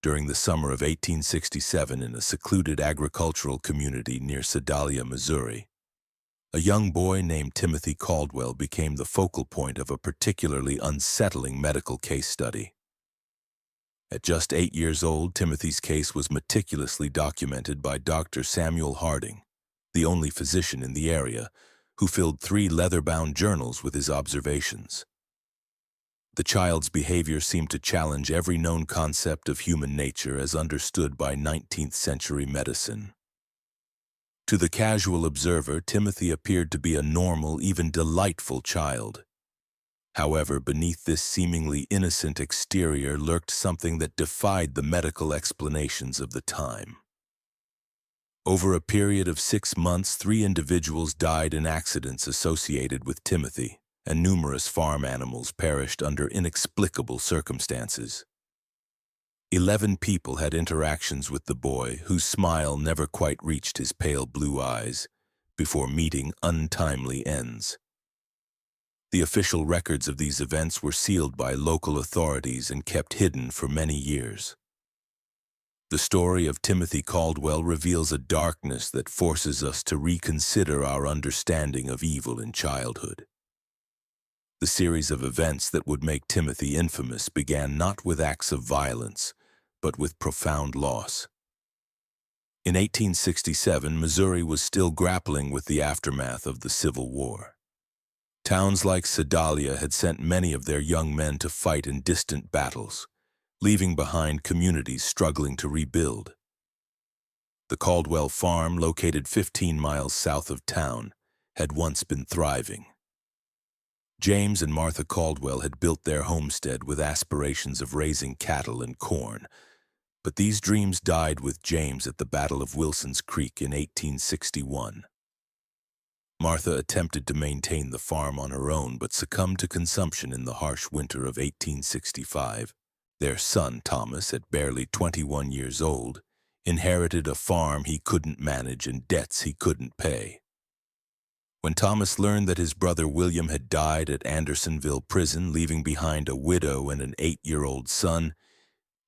during the summer of 1867 in a secluded agricultural community near Sedalia, Missouri. A young boy named Timothy Caldwell became the focal point of a particularly unsettling medical case study. At just 8 years old, Timothy's case was meticulously documented by Dr. Samuel Harding, the only physician in the area, who filled 3 leather-bound journals with his observations. The child's behavior seemed to challenge every known concept of human nature as understood by 19th-century medicine. To the casual observer, Timothy appeared to be a normal, even delightful child. However, beneath this seemingly innocent exterior lurked something that defied the medical explanations of the time. Over a period of 6 months, 3 individuals died in accidents associated with Timothy, and numerous farm animals perished under inexplicable circumstances. 11 people had interactions with the boy, whose smile never quite reached his pale blue eyes, before meeting untimely ends. The official records of these events were sealed by local authorities and kept hidden for many years. The story of Timothy Caldwell reveals a darkness that forces us to reconsider our understanding of evil in childhood. The series of events that would make Timothy infamous began not with acts of violence, but with profound loss. In 1867, Missouri was still grappling with the aftermath of the Civil War. Towns like Sedalia had sent many of their young men to fight in distant battles, leaving behind communities struggling to rebuild. The Caldwell farm, located 15 miles south of town, had once been thriving. James and Martha Caldwell had built their homestead with aspirations of raising cattle and corn, but these dreams died with James at the Battle of Wilson's Creek in 1861. Martha attempted to maintain the farm on her own, but succumbed to consumption in the harsh winter of 1865. Their son, Thomas, at barely 21 years old, inherited a farm he couldn't manage and debts he couldn't pay. When Thomas learned that his brother William had died at Andersonville Prison, leaving behind a widow and an 8-year-old son,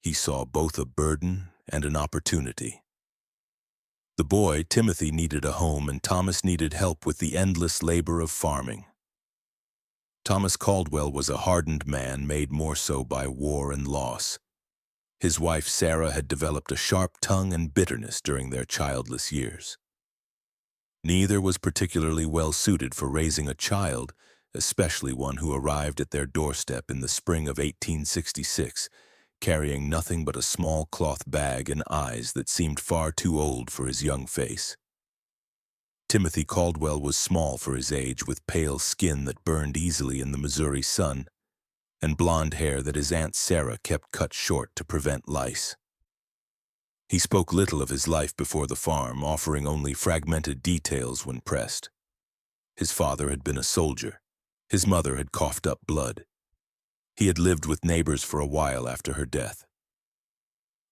he saw both a burden and an opportunity. The boy, Timothy, needed a home, and Thomas needed help with the endless labor of farming. Thomas Caldwell was a hardened man, made more so by war and loss. His wife, Sarah, had developed a sharp tongue and bitterness during their childless years. Neither was particularly well suited for raising a child, especially one who arrived at their doorstep in the spring of 1866, carrying nothing but a small cloth bag and eyes that seemed far too old for his young face. Timothy Caldwell was small for his age, with pale skin that burned easily in the Missouri sun, and blonde hair that his Aunt Sarah kept cut short to prevent lice. He spoke little of his life before the farm, offering only fragmented details when pressed. His father had been a soldier. His mother had coughed up blood. He had lived with neighbors for a while after her death.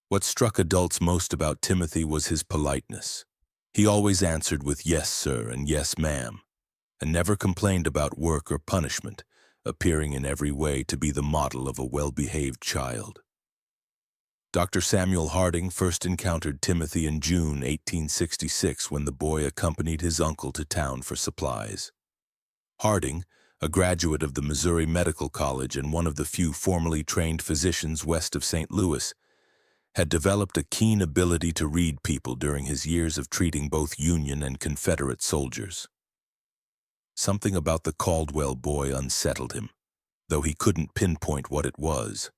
What struck adults most about Timothy was his politeness. He always answered with "yes, sir," and "yes, ma'am," and never complained about work or punishment, appearing in every way to be the model of a well-behaved child. Dr. Samuel Harding first encountered Timothy in June 1866 when the boy accompanied his uncle to town for supplies. Harding, a graduate of the Missouri Medical College and one of the few formally trained physicians west of St. Louis, had developed a keen ability to read people during his years of treating both Union and Confederate soldiers. Something about the Caldwell boy unsettled him, though he couldn't pinpoint what it was.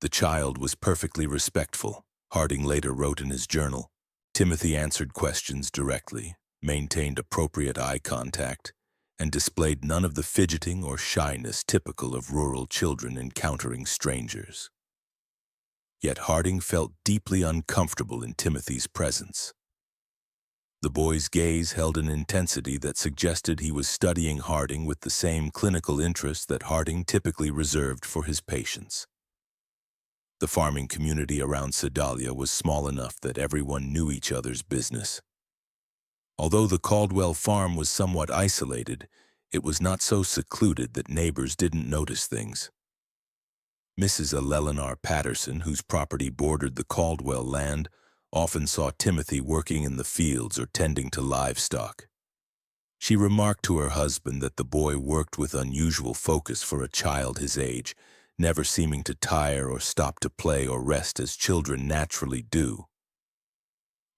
The child was perfectly respectful, Harding later wrote in his journal. Timothy answered questions directly, maintained appropriate eye contact, and displayed none of the fidgeting or shyness typical of rural children encountering strangers. Yet Harding felt deeply uncomfortable in Timothy's presence. The boy's gaze held an intensity that suggested he was studying Harding with the same clinical interest that Harding typically reserved for his patients. The farming community around Sedalia was small enough that everyone knew each other's business. Although the Caldwell farm was somewhat isolated, it was not so secluded that neighbors didn't notice things. Mrs. Eleanor Patterson, whose property bordered the Caldwell land, often saw Timothy working in the fields or tending to livestock. She remarked to her husband that the boy worked with unusual focus for a child his age, never seeming to tire or stop to play or rest as children naturally do.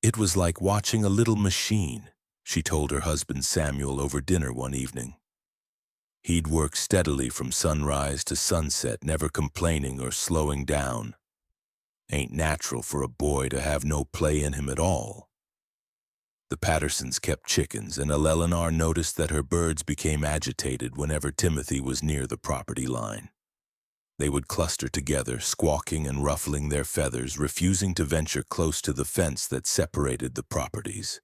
"It was like watching a little machine," she told her husband Samuel over dinner one evening. "He'd work steadily from sunrise to sunset, never complaining or slowing down. Ain't natural for a boy to have no play in him at all." The Pattersons kept chickens, and Eleanor noticed that her birds became agitated whenever Timothy was near the property line. They would cluster together, squawking and ruffling their feathers, refusing to venture close to the fence that separated the properties.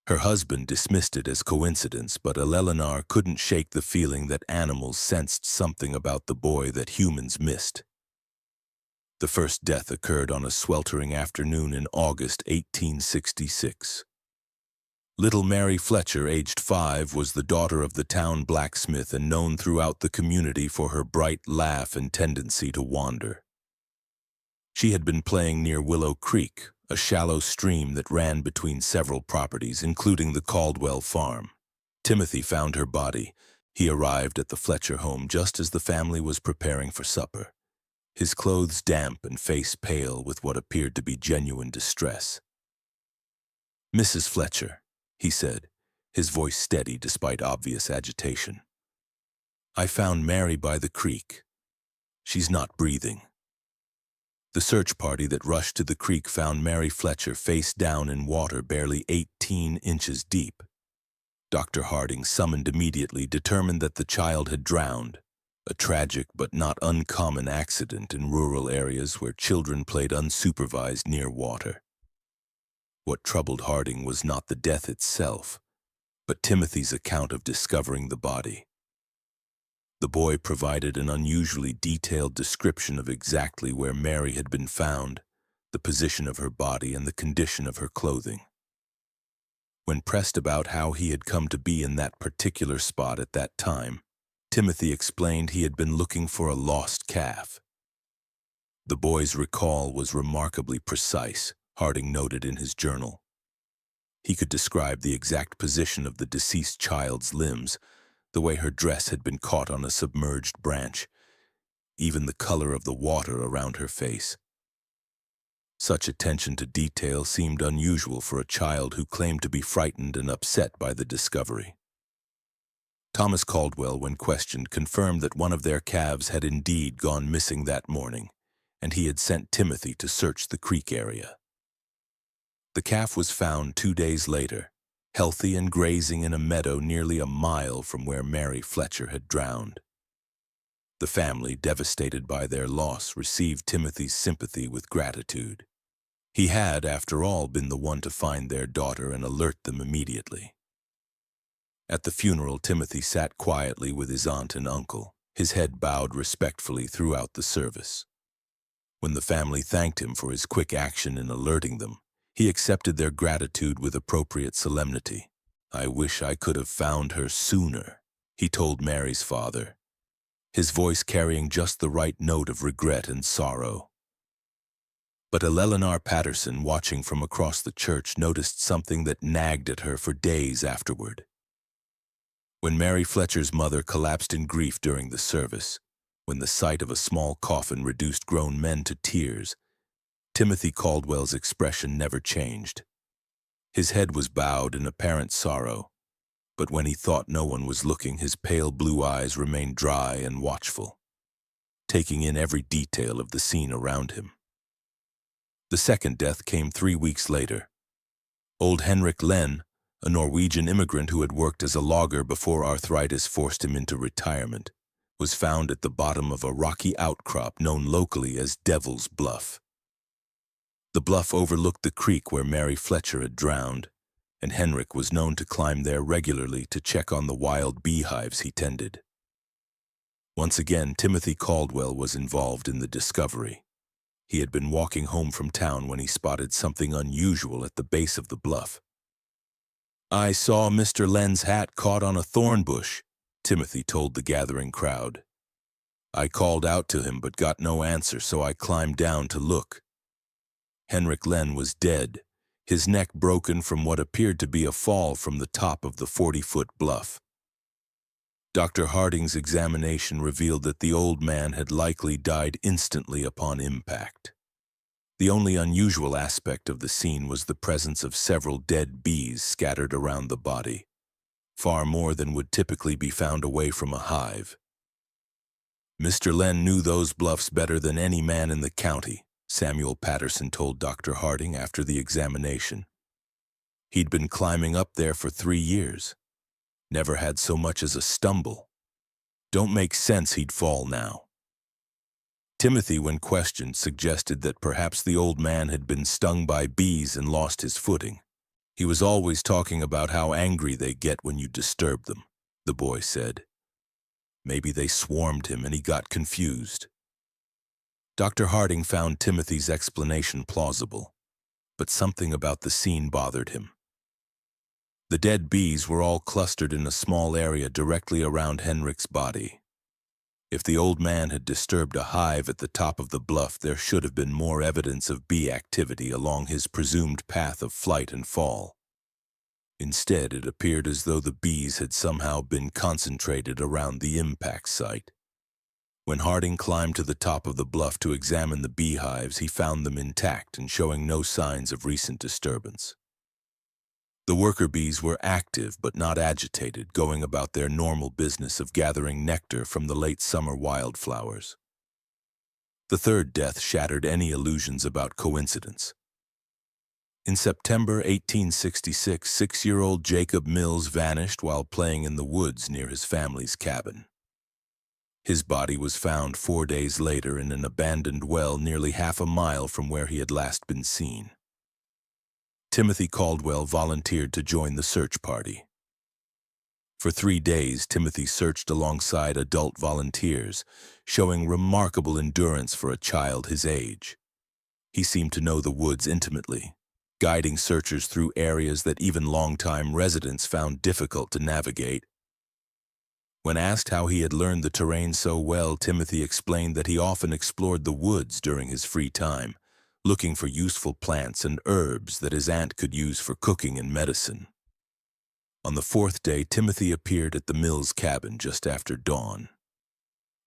Her husband dismissed it as coincidence, but Eleanor couldn't shake the feeling that animals sensed something about the boy that humans missed. The first death occurred on a sweltering afternoon in August 1866. Little Mary Fletcher, aged 5, was the daughter of the town blacksmith and known throughout the community for her bright laugh and tendency to wander. She had been playing near Willow Creek, a shallow stream that ran between several properties, including the Caldwell farm. Timothy found her body. He arrived at the Fletcher home just as the family was preparing for supper, his clothes damp and face pale with what appeared to be genuine distress. "Mrs. Fletcher," he said, his voice steady despite obvious agitation, "I found Mary by the creek. She's not breathing." The search party that rushed to the creek found Mary Fletcher face down in water barely 18 inches deep. Dr. Harding, summoned immediately, determined that the child had drowned, a tragic but not uncommon accident in rural areas where children played unsupervised near water. What troubled Harding was not the death itself, but Timothy's account of discovering the body. The boy provided an unusually detailed description of exactly where Mary had been found, the position of her body, and the condition of her clothing. When pressed about how he had come to be in that particular spot at that time, Timothy explained he had been looking for a lost calf. The boy's recall was remarkably precise, Harding noted in his journal. He could describe the exact position of the deceased child's limbs, the way her dress had been caught on a submerged branch, even the color of the water around her face. Such attention to detail seemed unusual for a child who claimed to be frightened and upset by the discovery. Thomas Caldwell, when questioned, confirmed that one of their calves had indeed gone missing that morning, and he had sent Timothy to search the creek area. The calf was found 2 days later, healthy and grazing in a meadow nearly a mile from where Mary Fletcher had drowned. The family, devastated by their loss, received Timothy's sympathy with gratitude. He had, after all, been the one to find their daughter and alert them immediately. At the funeral, Timothy sat quietly with his aunt and uncle, his head bowed respectfully throughout the service. When the family thanked him for his quick action in alerting them, he accepted their gratitude with appropriate solemnity. "I wish I could have found her sooner," he told Mary's father, his voice carrying just the right note of regret and sorrow. But Eleanor Patterson, watching from across the church, noticed something that nagged at her for days afterward. When Mary Fletcher's mother collapsed in grief during the service, when the sight of a small coffin reduced grown men to tears, Timothy Caldwell's expression never changed. His head was bowed in apparent sorrow, but when he thought no one was looking, his pale blue eyes remained dry and watchful, taking in every detail of the scene around him. The second death came 3 weeks later. Old Henrik Len, a Norwegian immigrant who had worked as a logger before arthritis forced him into retirement, was found at the bottom of a rocky outcrop known locally as Devil's Bluff. The bluff overlooked the creek where Mary Fletcher had drowned, and Henrik was known to climb there regularly to check on the wild beehives he tended. Once again, Timothy Caldwell was involved in the discovery. He had been walking home from town when he spotted something unusual at the base of the bluff. "I saw Mr. Len's hat caught on a thorn bush," Timothy told the gathering crowd. I called out to him but got no answer, so I climbed down to look. Henrik Len was dead, his neck broken from what appeared to be a fall from the top of the 40-foot bluff. Dr. Harding's examination revealed that the old man had likely died instantly upon impact. The only unusual aspect of the scene was the presence of several dead bees scattered around the body, far more than would typically be found away from a hive. Mr. Len knew those bluffs better than any man in the county, Samuel Patterson told Dr. Harding after the examination. He'd been climbing up there for 3 years. Never had so much as a stumble. Don't make sense he'd fall now. Timothy, when questioned, suggested that perhaps the old man had been stung by bees and lost his footing. He was always talking about how angry they get when you disturb them, the boy said. Maybe they swarmed him and he got confused. Dr. Harding found Timothy's explanation plausible, but something about the scene bothered him. The dead bees were all clustered in a small area directly around Henrik's body. If the old man had disturbed a hive at the top of the bluff, there should have been more evidence of bee activity along his presumed path of flight and fall. Instead, it appeared as though the bees had somehow been concentrated around the impact site. When Harding climbed to the top of the bluff to examine the beehives, he found them intact and showing no signs of recent disturbance. The worker bees were active but not agitated, going about their normal business of gathering nectar from the late summer wildflowers. The third death shattered any illusions about coincidence. In September 1866, 6-year-old Jacob Mills vanished while playing in the woods near his family's cabin. His body was found 4 days later in an abandoned well nearly half a mile from where he had last been seen. Timothy Caldwell volunteered to join the search party. For 3 days, Timothy searched alongside adult volunteers, showing remarkable endurance for a child his age. He seemed to know the woods intimately, guiding searchers through areas that even longtime residents found difficult to navigate. When asked how he had learned the terrain so well, Timothy explained that he often explored the woods during his free time, looking for useful plants and herbs that his aunt could use for cooking and medicine. On the 4th day, Timothy appeared at the Mills cabin just after dawn.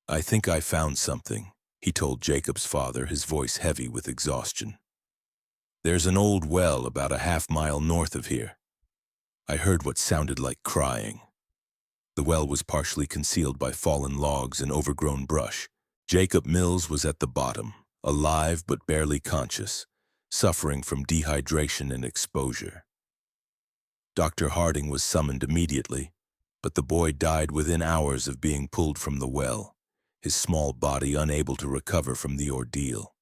"I think I found something," he told Jacob's father, his voice heavy with exhaustion. "There's an old well about a half-mile north of here. I heard what sounded like crying." The well was partially concealed by fallen logs and overgrown brush. Jacob Mills was at the bottom, alive but barely conscious, suffering from dehydration and exposure. Dr. Harding was summoned immediately, but the boy died within hours of being pulled from the well, his small body unable to recover from the ordeal.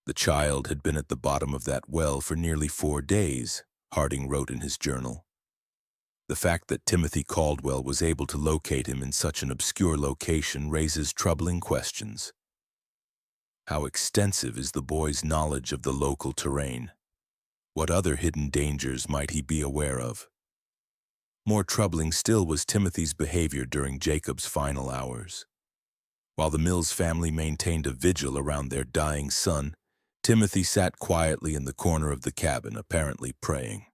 The child had been at the bottom of that well for nearly 4 days, Harding wrote in his journal. The fact that Timothy Caldwell was able to locate him in such an obscure location raises troubling questions. How extensive is the boy's knowledge of the local terrain? What other hidden dangers might he be aware of? More troubling still was Timothy's behavior during Jacob's final hours. While the Mills family maintained a vigil around their dying son, Timothy sat quietly in the corner of the cabin, apparently praying.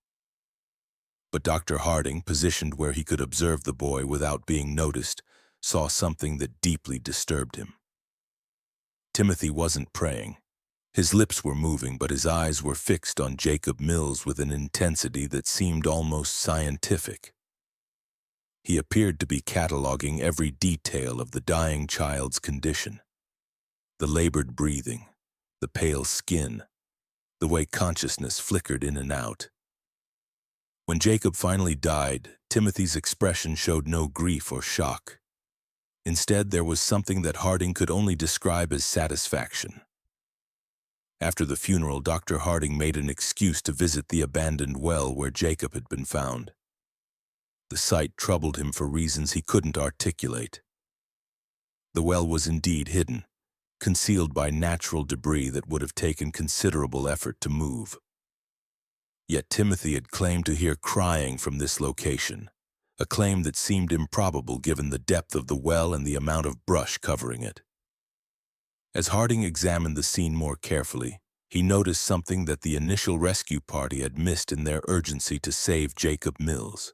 But Dr. Harding, positioned where he could observe the boy without being noticed, saw something that deeply disturbed him. Timothy wasn't praying. His lips were moving, but his eyes were fixed on Jacob Mills with an intensity that seemed almost scientific. He appeared to be cataloging every detail of the dying child's condition. The labored breathing, the pale skin, the way consciousness flickered in and out. When Jacob finally died, Timothy's expression showed no grief or shock. Instead, there was something that Harding could only describe as satisfaction. After the funeral, Dr. Harding made an excuse to visit the abandoned well where Jacob had been found. The sight troubled him for reasons he couldn't articulate. The well was indeed hidden, concealed by natural debris that would have taken considerable effort to move. Yet Timothy had claimed to hear crying from this location, a claim that seemed improbable given the depth of the well and the amount of brush covering it. As Harding examined the scene more carefully, he noticed something that the initial rescue party had missed in their urgency to save Jacob Mills.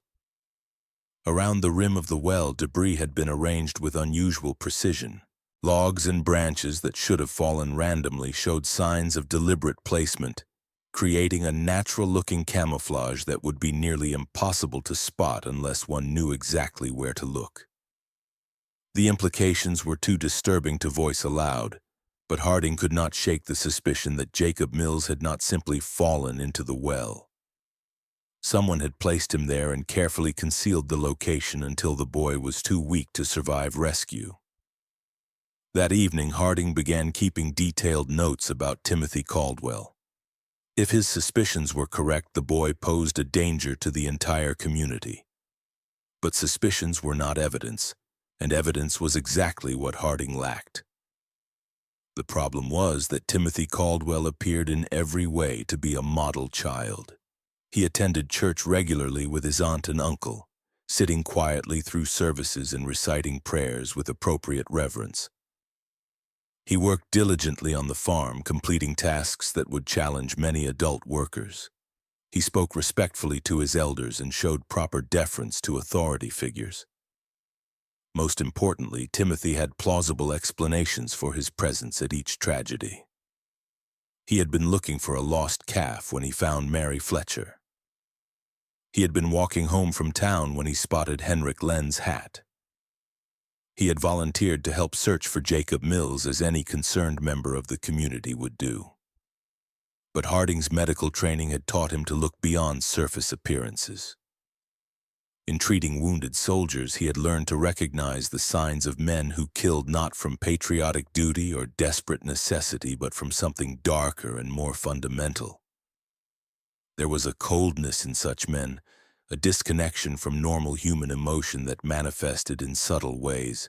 Around the rim of the well, debris had been arranged with unusual precision. Logs and branches that should have fallen randomly showed signs of deliberate placement, creating a natural-looking camouflage that would be nearly impossible to spot unless one knew exactly where to look. The implications were too disturbing to voice aloud, but Harding could not shake the suspicion that Jacob Mills had not simply fallen into the well. Someone had placed him there and carefully concealed the location until the boy was too weak to survive rescue. That evening, Harding began keeping detailed notes about Timothy Caldwell. If his suspicions were correct, the boy posed a danger to the entire community. But suspicions were not evidence, and evidence was exactly what Harding lacked. The problem was that Timothy Caldwell appeared in every way to be a model child. He attended church regularly with his aunt and uncle, sitting quietly through services and reciting prayers with appropriate reverence. He worked diligently on the farm, completing tasks that would challenge many adult workers. He spoke respectfully to his elders and showed proper deference to authority figures. Most importantly, Timothy had plausible explanations for his presence at each tragedy. He had been looking for a lost calf when he found Mary Fletcher. He had been walking home from town when he spotted Henrik Lenn's hat. He had volunteered to help search for Jacob Mills as any concerned member of the community would do. But Harding's medical training had taught him to look beyond surface appearances. In treating wounded soldiers, he had learned to recognize the signs of men who killed not from patriotic duty or desperate necessity, but from something darker and more fundamental. There was a coldness in such men, a disconnection from normal human emotion that manifested in subtle ways.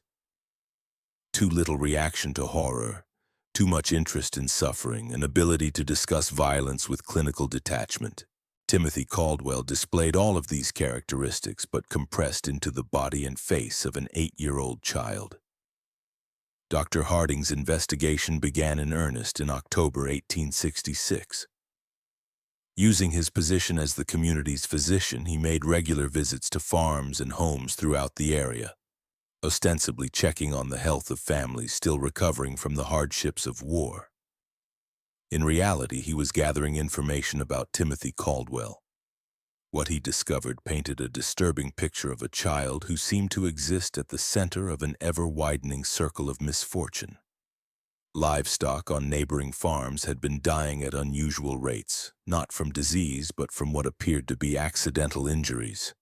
Too little reaction to horror, too much interest in suffering, an ability to discuss violence with clinical detachment. Timothy Caldwell displayed all of these characteristics, but compressed into the body and face of an 8-year-old child. Dr. Harding's investigation began in earnest in October 1866. Using his position as the community's physician, he made regular visits to farms and homes throughout the area, ostensibly checking on the health of families still recovering from the hardships of war. In reality, he was gathering information about Timothy Caldwell. What he discovered painted a disturbing picture of a child who seemed to exist at the center of an ever-widening circle of misfortune. Livestock on neighboring farms had been dying at unusual rates, not from disease but from what appeared to be accidental injuries.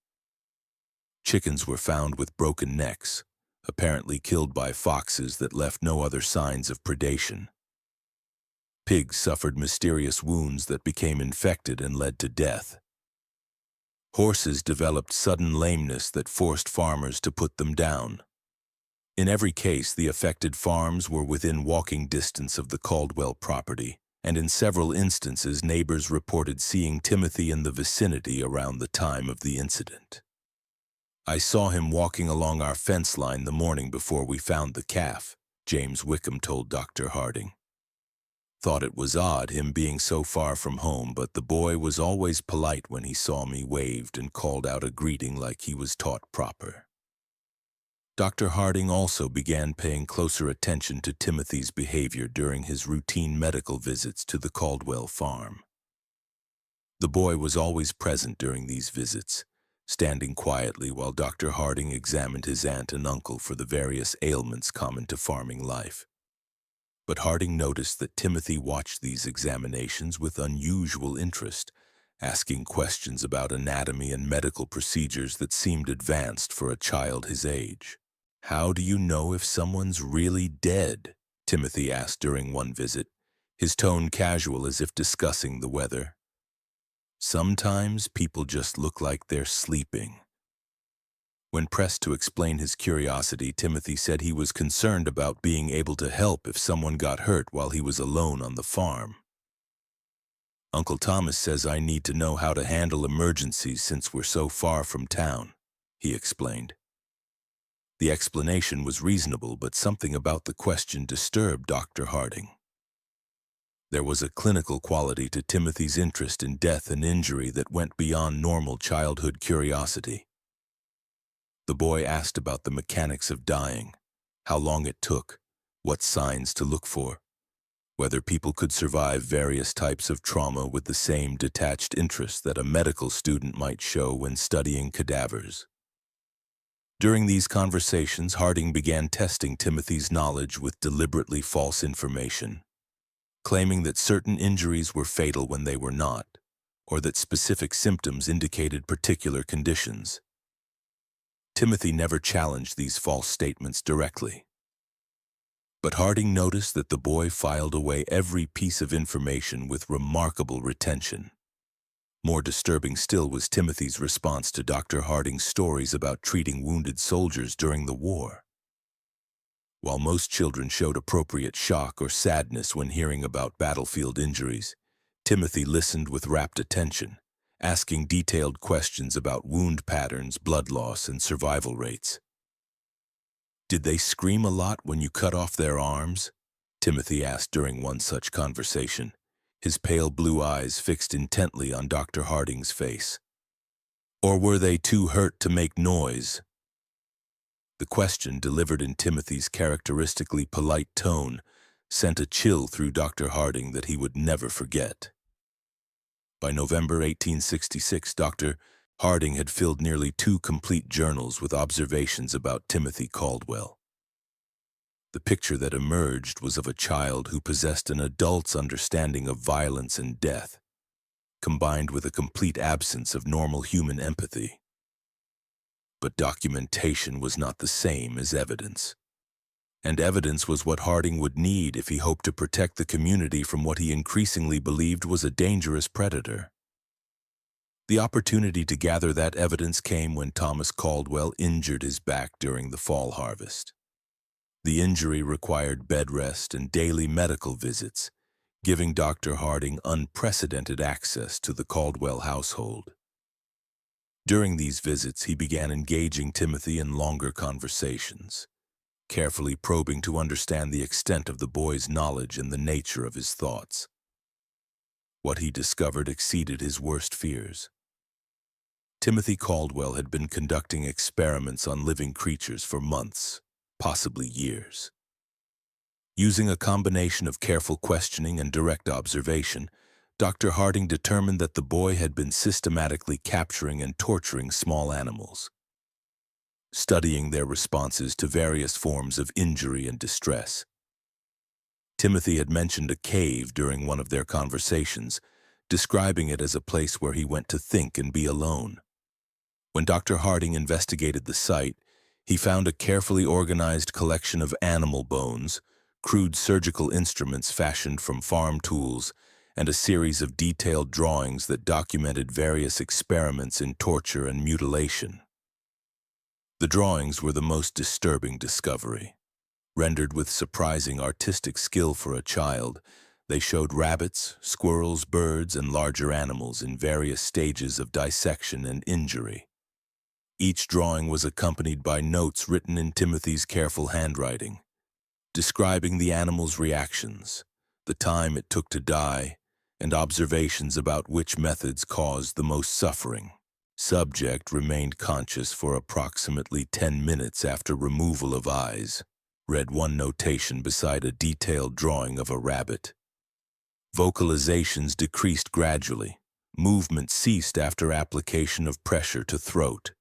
Chickens were found with broken necks, apparently killed by foxes that left no other signs of predation. Pigs suffered mysterious wounds that became infected and led to death. Horses developed sudden lameness that forced farmers to put them down. In every case, the affected farms were within walking distance of the Caldwell property, and in several instances neighbors reported seeing Timothy in the vicinity around the time of the incident. "I saw him walking along our fence line the morning before we found the calf," James Wickham told Dr. Harding. "Thought it was odd, him being so far from home, but the boy was always polite when he saw me, waved and called out a greeting like he was taught proper." Dr. Harding also began paying closer attention to Timothy's behavior during his routine medical visits to the Caldwell farm. The boy was always present during these visits, standing quietly while Dr. Harding examined his aunt and uncle for the various ailments common to farming life. But Harding noticed that Timothy watched these examinations with unusual interest, asking questions about anatomy and medical procedures that seemed advanced for a child his age. "How do you know if someone's really dead?" Timothy asked during one visit, his tone casual as if discussing the weather. "Sometimes people just look like they're sleeping." When pressed to explain his curiosity, Timothy said he was concerned about being able to help if someone got hurt while he was alone on the farm. "Uncle Thomas says I need to know how to handle emergencies since we're so far from town. he explained. The explanation was reasonable, but something about the question disturbed Dr. Harding. There was a clinical quality to Timothy's interest in death and injury that went beyond normal childhood curiosity. The boy asked about the mechanics of dying, how long it took, what signs to look for, whether people could survive various types of trauma with the same detached interest that a medical student might show when studying cadavers. During these conversations, Harding began testing Timothy's knowledge with deliberately false information, claiming that certain injuries were fatal when they were not, or that specific symptoms indicated particular conditions. Timothy never challenged these false statements directly. But Harding noticed that the boy filed away every piece of information with remarkable retention. More disturbing still was Timothy's response to Dr. Harding's stories about treating wounded soldiers during the war. While most children showed appropriate shock or sadness when hearing about battlefield injuries, Timothy listened with rapt attention, asking detailed questions about wound patterns, blood loss, and survival rates. "Did they scream a lot when you cut off their arms?" Timothy asked during one such conversation, his pale blue eyes fixed intently on Dr. Harding's face. "Or were they too hurt to make noise?" The question, delivered in Timothy's characteristically polite tone, sent a chill through Dr. Harding that he would never forget. By November 1866, Dr. Harding had filled nearly 2 complete journals with observations about Timothy Caldwell. The picture that emerged was of a child who possessed an adult's understanding of violence and death, combined with a complete absence of normal human empathy. But documentation was not the same as evidence. And evidence was what Harding would need if he hoped to protect the community from what he increasingly believed was a dangerous predator. The opportunity to gather that evidence came when Thomas Caldwell injured his back during the fall harvest. The injury required bed rest and daily medical visits, giving Dr. Harding unprecedented access to the Caldwell household. During these visits, he began engaging Timothy in longer conversations, carefully probing to understand the extent of the boy's knowledge and the nature of his thoughts. What he discovered exceeded his worst fears. Timothy Caldwell had been conducting experiments on living creatures for months, possibly years. Using a combination of careful questioning and direct observation, Dr. Harding determined that the boy had been systematically capturing and torturing small animals, studying their responses to various forms of injury and distress. Timothy had mentioned a cave during one of their conversations, describing it as a place where he went to think and be alone. When Dr. Harding investigated the site, he found a carefully organized collection of animal bones, crude surgical instruments fashioned from farm tools, and a series of detailed drawings that documented various experiments in torture and mutilation. The drawings were the most disturbing discovery. Rendered with surprising artistic skill for a child, they showed rabbits, squirrels, birds, and larger animals in various stages of dissection and injury. Each drawing was accompanied by notes written in Timothy's careful handwriting, describing the animal's reactions, the time it took to die, and observations about which methods caused the most suffering. Subject remained conscious for approximately 10 minutes after removal of eyes, read one notation beside a detailed drawing of a rabbit. Vocalizations decreased gradually. Movement ceased after application of pressure to throat.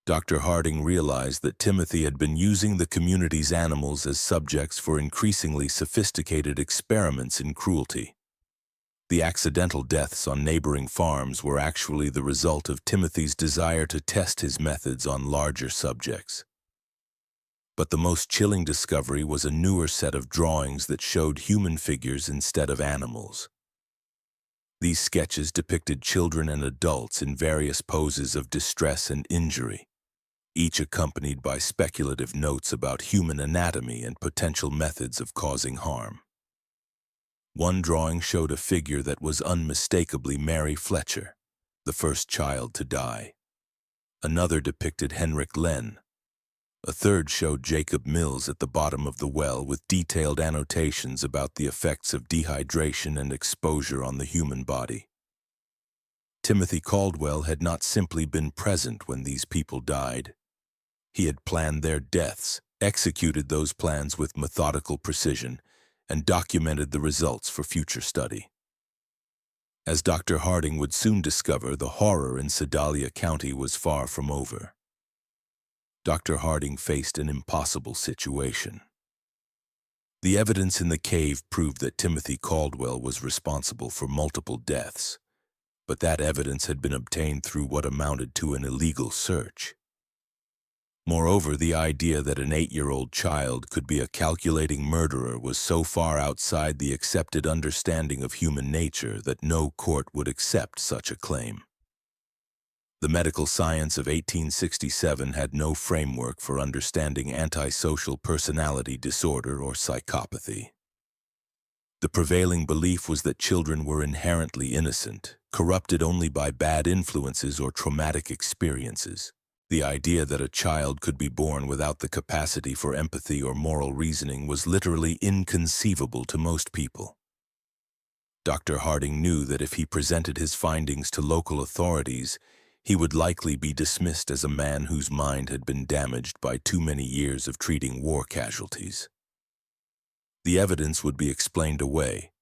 Dr. Harding realized that Timothy had been using the community's animals as subjects for increasingly sophisticated experiments in cruelty. The accidental deaths on neighboring farms were actually the result of Timothy's desire to test his methods on larger subjects. But the most chilling discovery was a newer set of drawings that showed human figures instead of animals. These sketches depicted children and adults in various poses of distress and injury, each accompanied by speculative notes about human anatomy and potential methods of causing harm. One drawing showed a figure that was unmistakably Mary Fletcher, the first child to die. Another depicted Henrik Lenn. A third showed Jacob Mills at the bottom of the well with detailed annotations about the effects of dehydration and exposure on the human body. Timothy Caldwell had not simply been present when these people died. He had planned their deaths, executed those plans with methodical precision, and documented the results for future study. As Dr. Harding would soon discover, the horror in Sedalia County was far from over. Dr. Harding faced an impossible situation. The evidence in the cave proved that Timothy Caldwell was responsible for multiple deaths, but that evidence had been obtained through what amounted to an illegal search. Moreover, the idea that an 8-year-old child could be a calculating murderer was so far outside the accepted understanding of human nature that no court would accept such a claim. The medical science of 1867 had no framework for understanding antisocial personality disorder or psychopathy. The prevailing belief was that children were inherently innocent, corrupted only by bad influences or traumatic experiences. The idea that a child could be born without the capacity for empathy or moral reasoning was literally inconceivable to most people. Dr. Harding knew that if he presented his findings to local authorities, he would likely be dismissed as a man whose mind had been damaged by too many years of treating war casualties. The evidence would be explained away,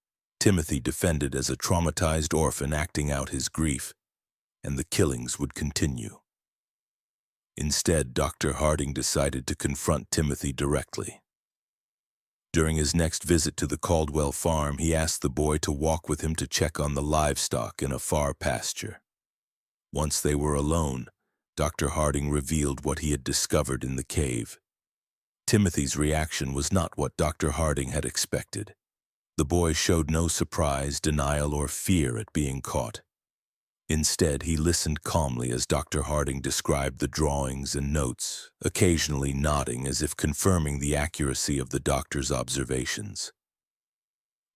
Timothy defended as a traumatized orphan acting out his grief, and the killings would continue. Instead, Dr. Harding decided to confront Timothy directly. During his next visit to the Caldwell farm, he asked the boy to walk with him to check on the livestock in a far pasture. Once they were alone, Dr. Harding revealed what he had discovered in the cave. Timothy's reaction was not what Dr. Harding had expected. The boy showed no surprise, denial, or fear at being caught. Instead, he listened calmly as Dr. Harding described the drawings and notes, occasionally nodding as if confirming the accuracy of the doctor's observations.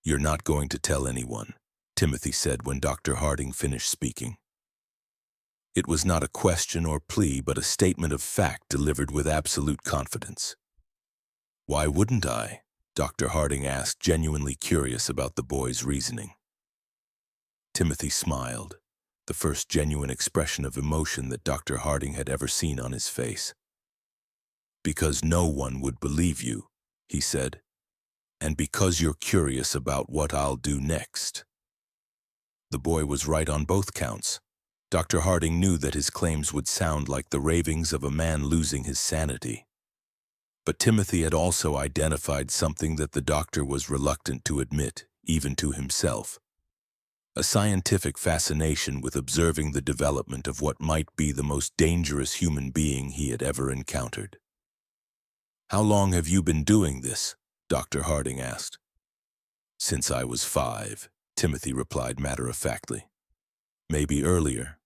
"You're not going to tell anyone," Timothy said when Dr. Harding finished speaking. It was not a question or plea, but a statement of fact delivered with absolute confidence. "Why wouldn't I?" Dr. Harding asked, genuinely curious about the boy's reasoning. Timothy smiled, the first genuine expression of emotion that Dr. Harding had ever seen on his face. "Because no one would believe you," he said, "and because you're curious about what I'll do next." The boy was right on both counts. Dr. Harding knew that his claims would sound like the ravings of a man losing his sanity. But Timothy had also identified something that the doctor was reluctant to admit, even to himself: a scientific fascination with observing the development of what might be the most dangerous human being he had ever encountered. "How long have you been doing this?" Dr. Harding asked. "Since I was 5, Timothy replied matter-of-factly. "Maybe earlier.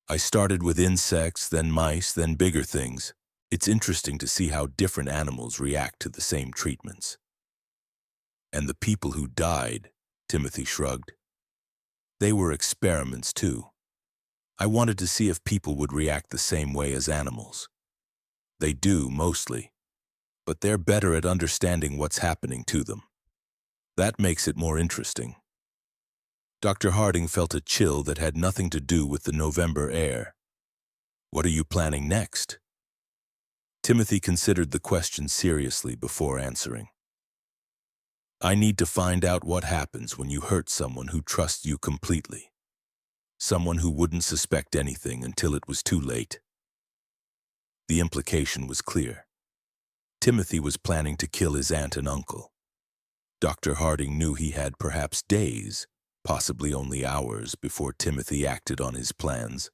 I started with insects, then mice, then bigger things. It's interesting to see how different animals react to the same treatments." "And the people who died," Timothy shrugged. "They were experiments too. I wanted to see if people would react the same way as animals. They do, mostly, but they're better at understanding what's happening to them. That makes it more interesting." Dr. Harding felt a chill that had nothing to do with the November air. "What are you planning next?" Timothy considered the question seriously before answering. "I need to find out what happens when you hurt someone who trusts you completely. Someone who wouldn't suspect anything until it was too late." The implication was clear. Timothy was planning to kill his aunt and uncle. Dr. Harding knew he had perhaps days, possibly only hours, before Timothy acted on his plans.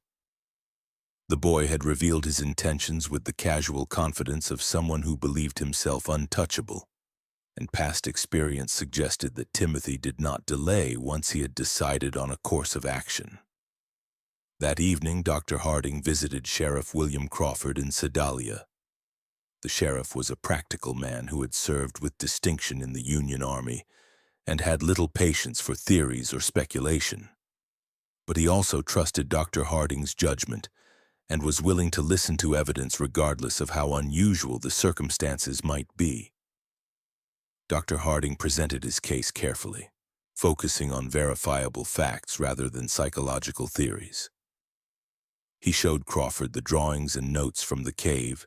The boy had revealed his intentions with the casual confidence of someone who believed himself untouchable, and past experience suggested that Timothy did not delay once he had decided on a course of action. That evening, Dr. Harding visited Sheriff William Crawford in Sedalia. The sheriff was a practical man who had served with distinction in the Union Army and had little patience for theories or speculation. But he also trusted Dr. Harding's judgment and was willing to listen to evidence regardless of how unusual the circumstances might be. Dr. Harding presented his case carefully, focusing on verifiable facts rather than psychological theories. He showed Crawford the drawings and notes from the cave,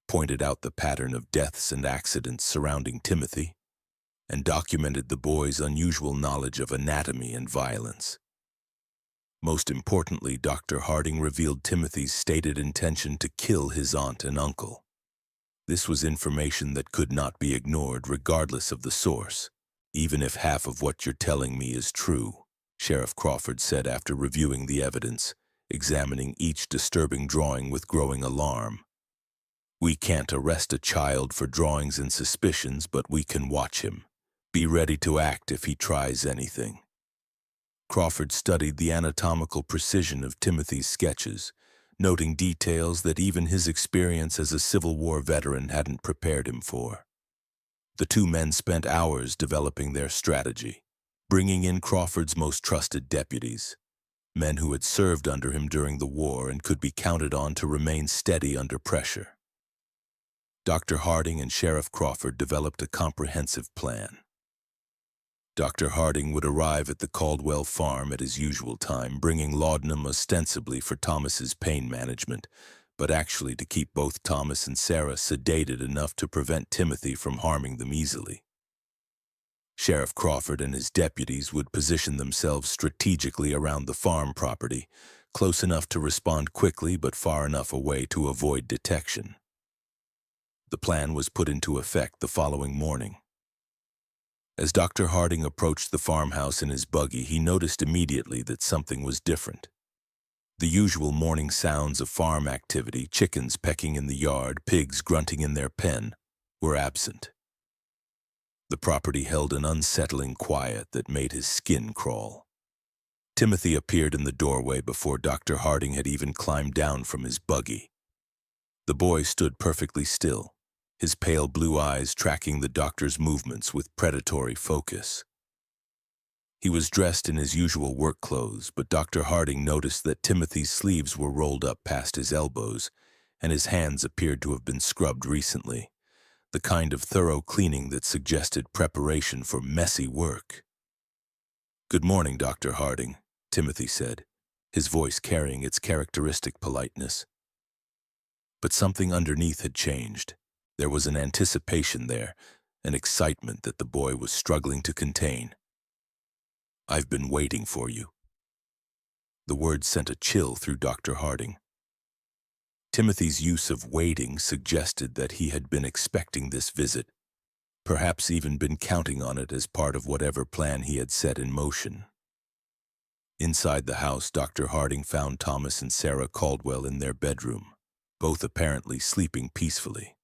pointed out the pattern of deaths and accidents surrounding Timothy, and documented the boy's unusual knowledge of anatomy and violence. Most importantly, Dr. Harding revealed Timothy's stated intention to kill his aunt and uncle. This was information that could not be ignored regardless of the source, even if half of what you're telling me is true, Sheriff Crawford said after reviewing the evidence, examining each disturbing drawing with growing alarm. We can't arrest a child for drawings and suspicions, but we can watch him. Be ready to act if he tries anything. Crawford studied the anatomical precision of Timothy's sketches, noting details that even his experience as a Civil War veteran hadn't prepared him for. The two men spent hours developing their strategy, bringing in Crawford's most trusted deputies, men who had served under him during the war and could be counted on to remain steady under pressure. Dr. Harding and Sheriff Crawford developed a comprehensive plan. Dr. Harding would arrive at the Caldwell farm at his usual time, bringing laudanum ostensibly for Thomas's pain management, but actually to keep both Thomas and Sarah sedated enough to prevent Timothy from harming them easily. Sheriff Crawford and his deputies would position themselves strategically around the farm property, close enough to respond quickly but far enough away to avoid detection. The plan was put into effect the following morning. As Dr. Harding approached the farmhouse in his buggy, he noticed immediately that something was different. The usual morning sounds of farm activity, chickens pecking in the yard, pigs grunting in their pen, were absent. The property held an unsettling quiet that made his skin crawl. Timothy appeared in the doorway before Dr. Harding had even climbed down from his buggy. The boy stood perfectly still, his pale blue eyes tracking the doctor's movements with predatory focus. He was dressed in his usual work clothes, but Dr. Harding noticed that Timothy's sleeves were rolled up past his elbows, and his hands appeared to have been scrubbed recently, the kind of thorough cleaning that suggested preparation for messy work. "Good morning, Dr. Harding," Timothy said, his voice carrying its characteristic politeness. But something underneath had changed. There was an anticipation there, an excitement that the boy was struggling to contain. "I've been waiting for you." The word sent a chill through Dr. Harding. Timothy's use of waiting suggested that he had been expecting this visit, perhaps even been counting on it as part of whatever plan he had set in motion. Inside the house, Dr. Harding found Thomas and Sarah Caldwell in their bedroom, both apparently sleeping peacefully.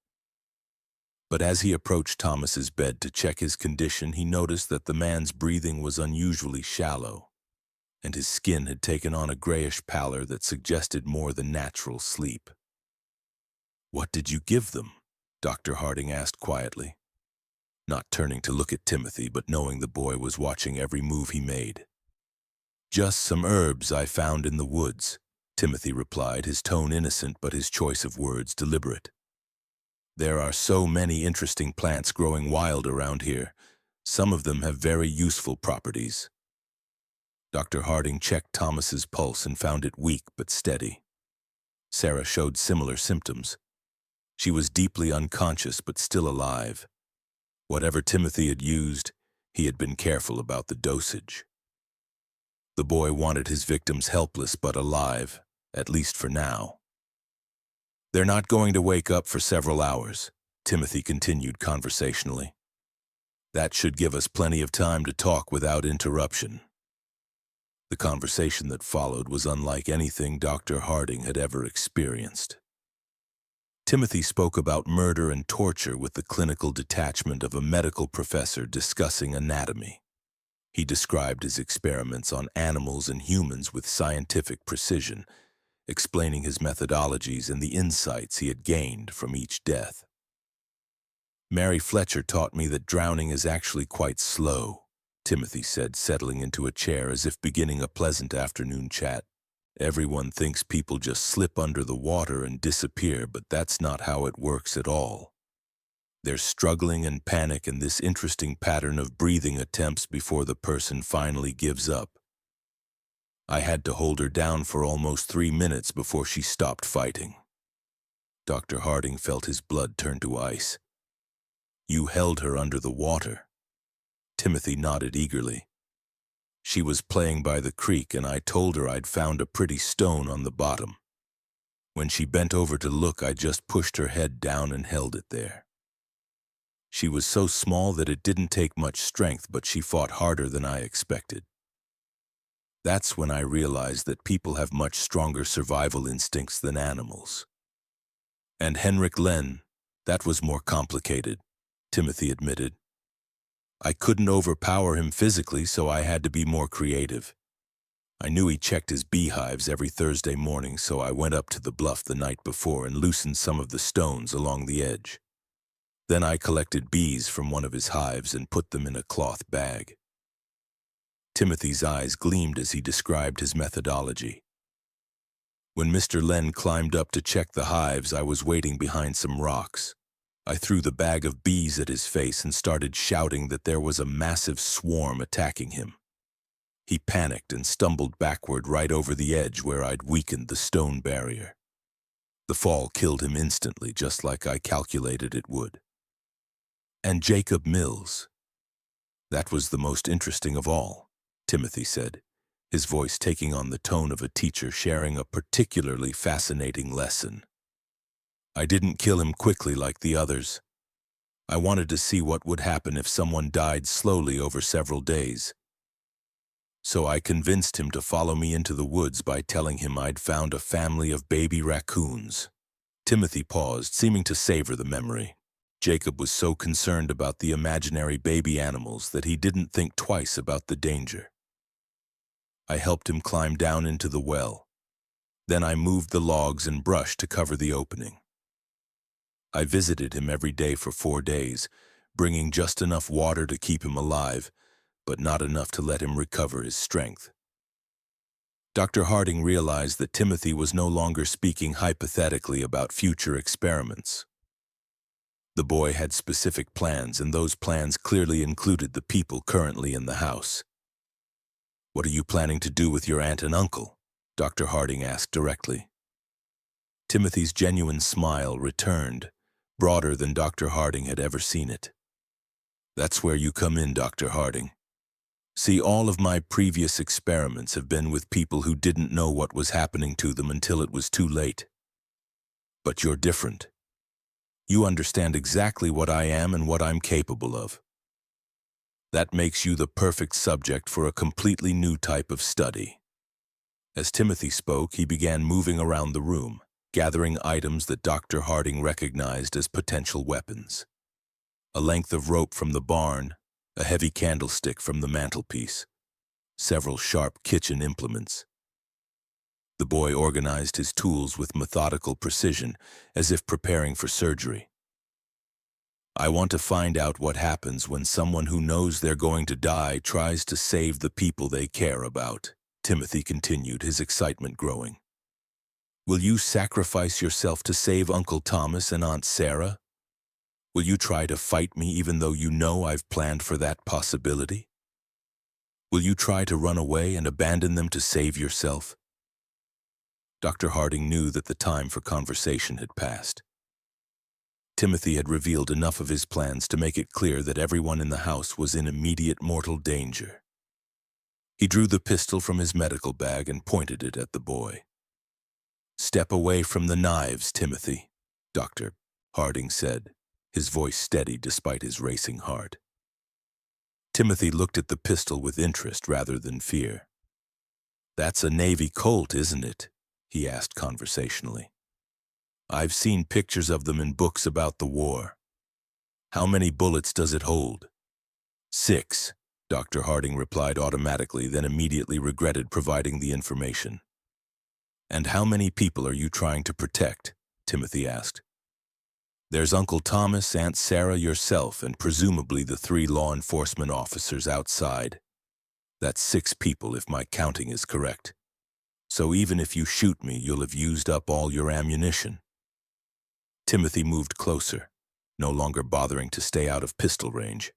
But as he approached Thomas's bed to check his condition, he noticed that the man's breathing was unusually shallow, and his skin had taken on a grayish pallor that suggested more than natural sleep. "What did you give them?" Dr. Harding asked quietly, not turning to look at Timothy, but knowing the boy was watching every move he made. "Just some herbs I found in the woods," Timothy replied, his tone innocent but his choice of words deliberate. "There are so many interesting plants growing wild around here. Some of them have very useful properties." Dr. Harding checked Thomas's pulse and found it weak but steady. Sarah showed similar symptoms. She was deeply unconscious but still alive. Whatever Timothy had used, he had been careful about the dosage. The boy wanted his victims helpless but alive, at least for now. "They're not going to wake up for several hours," Timothy continued conversationally. "That should give us plenty of time to talk without interruption." The conversation that followed was unlike anything Dr. Harding had ever experienced. Timothy spoke about murder and torture with the clinical detachment of a medical professor discussing anatomy. He described his experiments on animals and humans with scientific precision, explaining his methodologies and the insights he had gained from each death. "Mary Fletcher taught me that drowning is actually quite slow," Timothy said, settling into a chair as if beginning a pleasant afternoon chat. Everyone thinks people just slip under the water and disappear, but that's not how it works at all. There's struggling and panic and this interesting pattern of breathing attempts before the person finally gives up. I had to hold her down for almost 3 minutes before she stopped fighting. Dr. Harding felt his blood turn to ice. You held her under the water. Timothy nodded eagerly. She was playing by the creek and I told her I'd found a pretty stone on the bottom. When she bent over to look, I just pushed her head down and held it there. She was so small that it didn't take much strength, but she fought harder than I expected. That's when I realized that people have much stronger survival instincts than animals. And Henrik Lenn, that was more complicated, Timothy admitted. I couldn't overpower him physically, so I had to be more creative. I knew he checked his beehives every Thursday morning, so I went up to the bluff the night before and loosened some of the stones along the edge. Then I collected bees from one of his hives and put them in a cloth bag. Timothy's eyes gleamed as he described his methodology. When Mr. Lenn climbed up to check the hives, I was waiting behind some rocks. I threw the bag of bees at his face and started shouting that there was a massive swarm attacking him. He panicked and stumbled backward right over the edge where I'd weakened the stone barrier. The fall killed him instantly, just like I calculated it would. And Jacob Mills. That was the most interesting of all, Timothy said, his voice taking on the tone of a teacher sharing a particularly fascinating lesson. I didn't kill him quickly like the others. I wanted to see what would happen if someone died slowly over several days. So I convinced him to follow me into the woods by telling him I'd found a family of baby raccoons. Timothy paused, seeming to savor the memory. Jacob was so concerned about the imaginary baby animals that he didn't think twice about the danger. I helped him climb down into the well. Then I moved the logs and brush to cover the opening. I visited him every day for 4 days, bringing just enough water to keep him alive, but not enough to let him recover his strength. Dr. Harding realized that Timothy was no longer speaking hypothetically about future experiments. The boy had specific plans, and those plans clearly included the people currently in the house. "What are you planning to do with your aunt and uncle?" Dr. Harding asked directly. Timothy's genuine smile returned, broader than Dr. Harding had ever seen it. "That's where you come in, Dr. Harding. See, all of my previous experiments have been with people who didn't know what was happening to them until it was too late. But you're different. You understand exactly what I am and what I'm capable of. That makes you the perfect subject for a completely new type of study." As Timothy spoke, he began moving around the room, gathering items that Dr. Harding recognized as potential weapons. A length of rope from the barn, a heavy candlestick from the mantelpiece, several sharp kitchen implements. The boy organized his tools with methodical precision, as if preparing for surgery. "I want to find out what happens when someone who knows they're going to die tries to save the people they care about," Timothy continued, his excitement growing. "Will you sacrifice yourself to save Uncle Thomas and Aunt Sarah? Will you try to fight me even though you know I've planned for that possibility? Will you try to run away and abandon them to save yourself?" Dr. Harding knew that the time for conversation had passed. Timothy had revealed enough of his plans to make it clear that everyone in the house was in immediate mortal danger. He drew the pistol from his medical bag and pointed it at the boy. "Step away from the knives, Timothy," Dr. Harding said, his voice steady despite his racing heart. Timothy looked at the pistol with interest rather than fear. "That's a Navy Colt, isn't it?" he asked conversationally. "I've seen pictures of them in books about the war. How many bullets does it hold?" "6, Dr. Harding replied automatically, then immediately regretted providing the information. "And how many people are you trying to protect?" Timothy asked. "There's Uncle Thomas, Aunt Sarah, yourself, and presumably the 3 law enforcement officers outside. That's 6 people if my counting is correct." So even if you shoot me, you'll have used up all your ammunition. Timothy moved closer, no longer bothering to stay out of pistol range.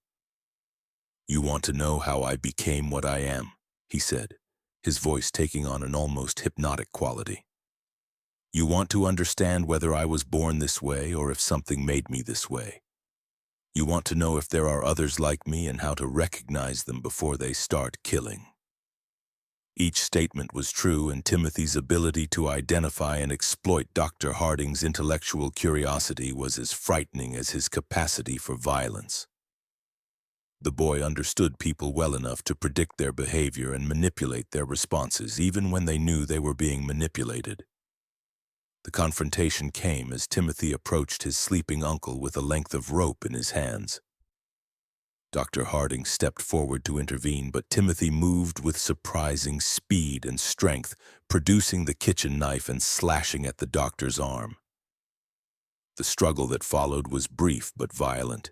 You want to know how I became what I am, he said, his voice taking on an almost hypnotic quality. You want to understand whether I was born this way or if something made me this way. You want to know if there are others like me and how to recognize them before they start killing. Each statement was true, and Timothy's ability to identify and exploit Dr. Harding's intellectual curiosity was as frightening as his capacity for violence. The boy understood people well enough to predict their behavior and manipulate their responses, even when they knew they were being manipulated. The confrontation came as Timothy approached his sleeping uncle with a length of rope in his hands. Dr. Harding stepped forward to intervene, but Timothy moved with surprising speed and strength, producing the kitchen knife and slashing at the doctor's arm. The struggle that followed was brief but violent.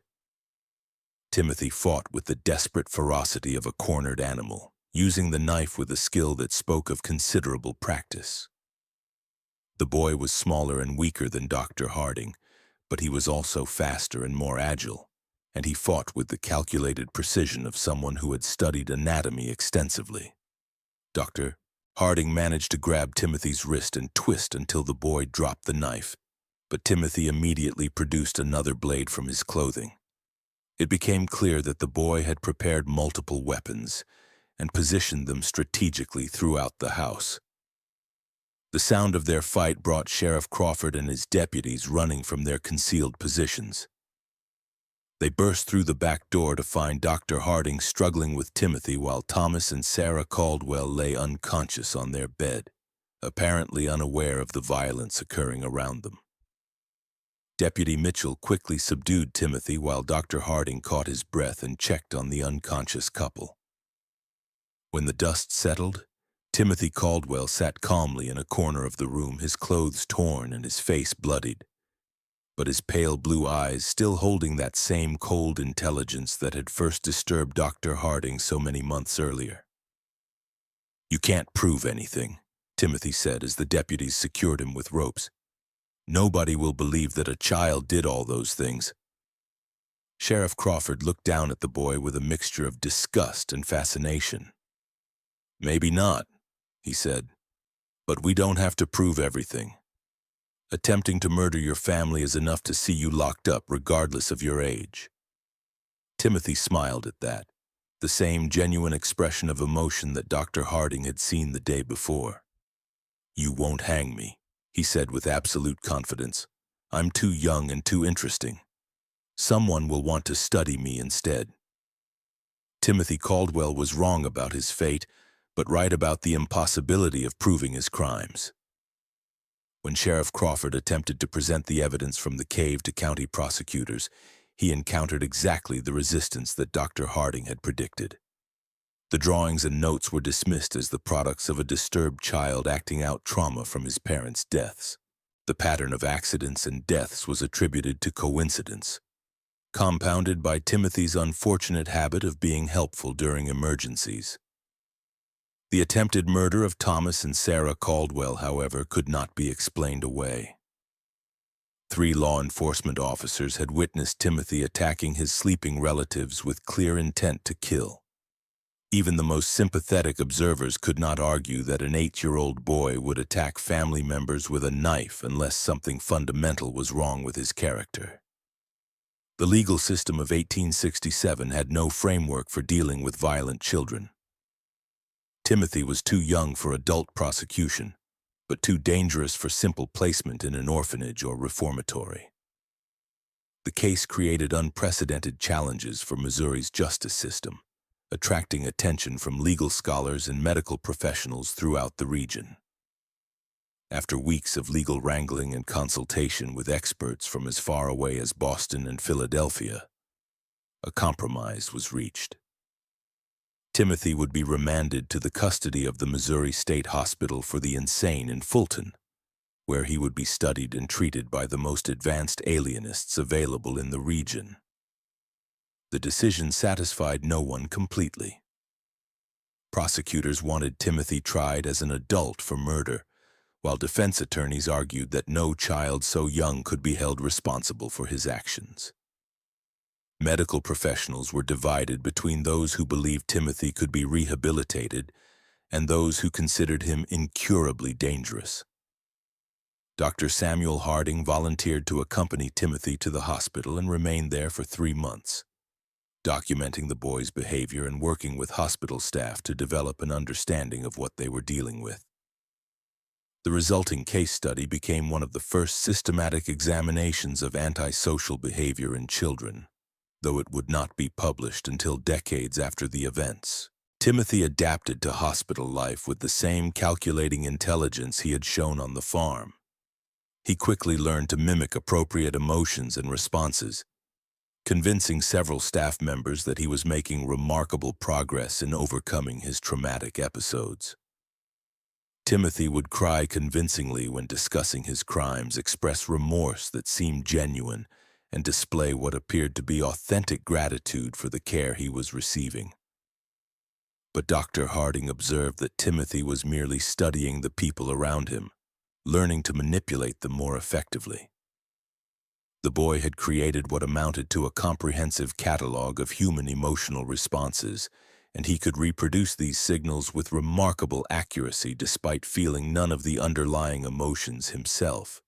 Timothy fought with the desperate ferocity of a cornered animal, using the knife with a skill that spoke of considerable practice. The boy was smaller and weaker than Dr. Harding, but he was also faster and more agile, and he fought with the calculated precision of someone who had studied anatomy extensively. Dr. Harding managed to grab Timothy's wrist and twist until the boy dropped the knife, but Timothy immediately produced another blade from his clothing. It became clear that the boy had prepared multiple weapons and positioned them strategically throughout the house. The sound of their fight brought Sheriff Crawford and his deputies running from their concealed positions. They burst through the back door to find Dr. Harding struggling with Timothy while Thomas and Sarah Caldwell lay unconscious on their bed, apparently unaware of the violence occurring around them. Deputy Mitchell quickly subdued Timothy while Dr. Harding caught his breath and checked on the unconscious couple. When the dust settled, Timothy Caldwell sat calmly in a corner of the room, his clothes torn and his face bloodied, but his pale blue eyes still holding that same cold intelligence that had first disturbed Dr. Harding so many months earlier. You can't prove anything, Timothy said as the deputies secured him with ropes. Nobody will believe that a child did all those things. Sheriff Crawford looked down at the boy with a mixture of disgust and fascination. Maybe not, he said, but we don't have to prove everything. Attempting to murder your family is enough to see you locked up regardless of your age. Timothy smiled at that, the same genuine expression of emotion that Dr. Harding had seen the day before. You won't hang me, he said with absolute confidence. I'm too young and too interesting. Someone will want to study me instead. Timothy Caldwell was wrong about his fate, but right about the impossibility of proving his crimes. When Sheriff Crawford attempted to present the evidence from the cave to county prosecutors, he encountered exactly the resistance that Dr. Harding had predicted. The drawings and notes were dismissed as the products of a disturbed child acting out trauma from his parents' deaths. The pattern of accidents and deaths was attributed to coincidence, compounded by Timothy's unfortunate habit of being helpful during emergencies. The attempted murder of Thomas and Sarah Caldwell, however, could not be explained away. 3 law enforcement officers had witnessed Timothy attacking his sleeping relatives with clear intent to kill. Even the most sympathetic observers could not argue that an 8-year-old boy would attack family members with a knife unless something fundamental was wrong with his character. The legal system of 1867 had no framework for dealing with violent children. Timothy was too young for adult prosecution, but too dangerous for simple placement in an orphanage or reformatory. The case created unprecedented challenges for Missouri's justice system, attracting attention from legal scholars and medical professionals throughout the region. After weeks of legal wrangling and consultation with experts from as far away as Boston and Philadelphia, a compromise was reached. Timothy would be remanded to the custody of the Missouri State Hospital for the Insane in Fulton, where he would be studied and treated by the most advanced alienists available in the region. The decision satisfied no one completely. Prosecutors wanted Timothy tried as an adult for murder, while defense attorneys argued that no child so young could be held responsible for his actions. Medical professionals were divided between those who believed Timothy could be rehabilitated and those who considered him incurably dangerous. Dr. Samuel Harding volunteered to accompany Timothy to the hospital and remained there for 3 months, documenting the boy's behavior and working with hospital staff to develop an understanding of what they were dealing with. The resulting case study became one of the first systematic examinations of antisocial behavior in children, though it would not be published until decades after the events. Timothy adapted to hospital life with the same calculating intelligence he had shown on the farm. He quickly learned to mimic appropriate emotions and responses, convincing several staff members that he was making remarkable progress in overcoming his traumatic episodes. Timothy would cry convincingly when discussing his crimes, express remorse that seemed genuine, and display what appeared to be authentic gratitude for the care he was receiving. But Dr. Harding observed that Timothy was merely studying the people around him, learning to manipulate them more effectively. The boy had created what amounted to a comprehensive catalog of human emotional responses, and he could reproduce these signals with remarkable accuracy despite feeling none of the underlying emotions himself.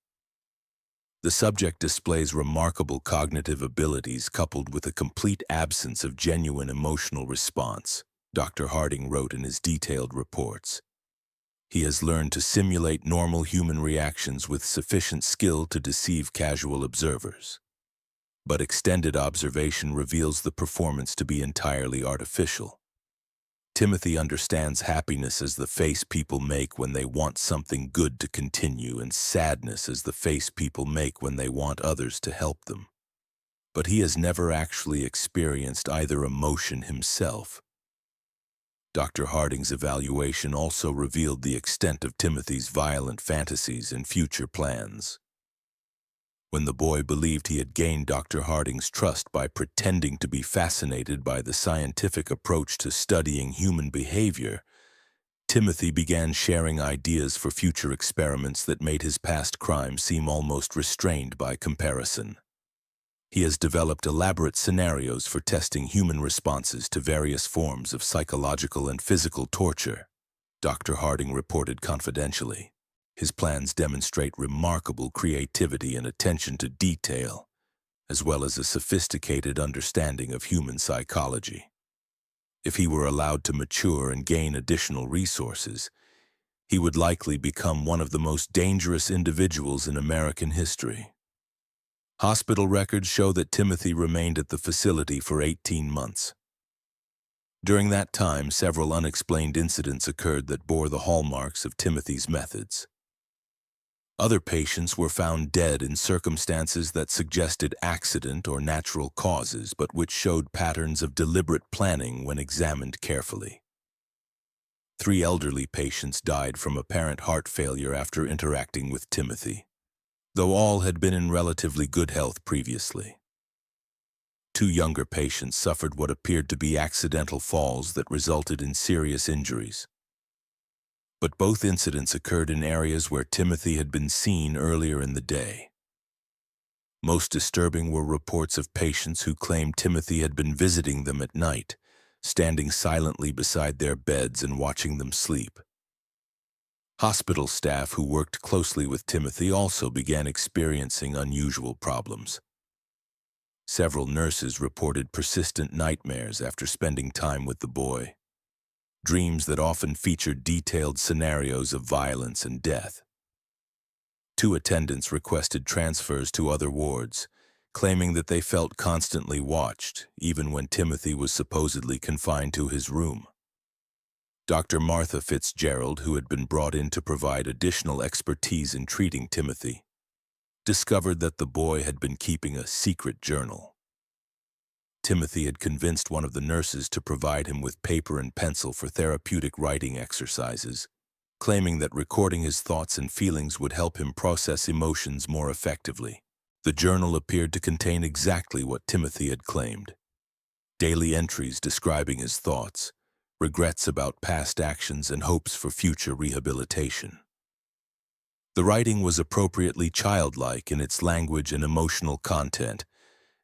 The subject displays remarkable cognitive abilities coupled with a complete absence of genuine emotional response, Dr. Harding wrote in his detailed reports. He has learned to simulate normal human reactions with sufficient skill to deceive casual observers. But extended observation reveals the performance to be entirely artificial. Timothy understands happiness as the face people make when they want something good to continue, and sadness as the face people make when they want others to help them. But he has never actually experienced either emotion himself. Dr. Harding's evaluation also revealed the extent of Timothy's violent fantasies and future plans. When the boy believed he had gained Dr. Harding's trust by pretending to be fascinated by the scientific approach to studying human behavior, Timothy began sharing ideas for future experiments that made his past crimes seem almost restrained by comparison. He has developed elaborate scenarios for testing human responses to various forms of psychological and physical torture, Dr. Harding reported confidentially. His plans demonstrate remarkable creativity and attention to detail, as well as a sophisticated understanding of human psychology. If he were allowed to mature and gain additional resources, he would likely become one of the most dangerous individuals in American history. Hospital records show that Timothy remained at the facility for 18 months. During that time, several unexplained incidents occurred that bore the hallmarks of Timothy's methods. Other patients were found dead in circumstances that suggested accident or natural causes, but which showed patterns of deliberate planning when examined carefully. 3 elderly patients died from apparent heart failure after interacting with Timothy, though all had been in relatively good health previously. 2 younger patients suffered what appeared to be accidental falls that resulted in serious injuries. But both incidents occurred in areas where Timothy had been seen earlier in the day. Most disturbing were reports of patients who claimed Timothy had been visiting them at night, standing silently beside their beds and watching them sleep. Hospital staff who worked closely with Timothy also began experiencing unusual problems. Several nurses reported persistent nightmares after spending time with the boy, dreams that often featured detailed scenarios of violence and death. 2 attendants requested transfers to other wards, claiming that they felt constantly watched, even when Timothy was supposedly confined to his room. Dr. Martha Fitzgerald, who had been brought in to provide additional expertise in treating Timothy, discovered that the boy had been keeping a secret journal. Timothy had convinced one of the nurses to provide him with paper and pencil for therapeutic writing exercises, claiming that recording his thoughts and feelings would help him process emotions more effectively. The journal appeared to contain exactly what Timothy had claimed: daily entries describing his thoughts, regrets about past actions, and hopes for future rehabilitation. The writing was appropriately childlike in its language and emotional content,